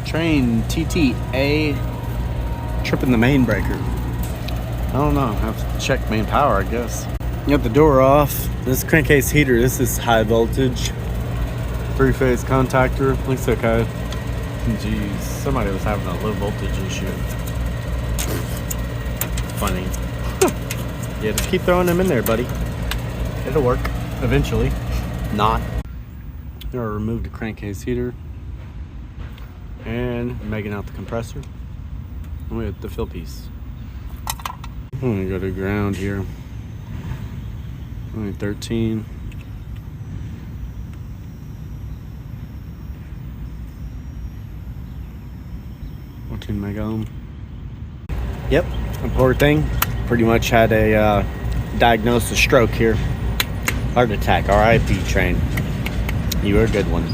Trane TTA tripping the main breaker. I don't know. I have to check main power, I guess. Got the door off. This crankcase heater, this is high voltage. 3-phase contactor. Looks okay. Jeez, somebody was having a low voltage issue. Funny. Yeah, just keep throwing them in there, buddy. It'll work eventually. Not. I'm gonna remove the crankcase heater and making out the compressor with the fill piece. I'm gonna go to ground here. Only 13. Mega ohm. Yep, a poor thing. Pretty much had a diagnosed a stroke here. Heart attack. R.I.P. Trane. You were a good one.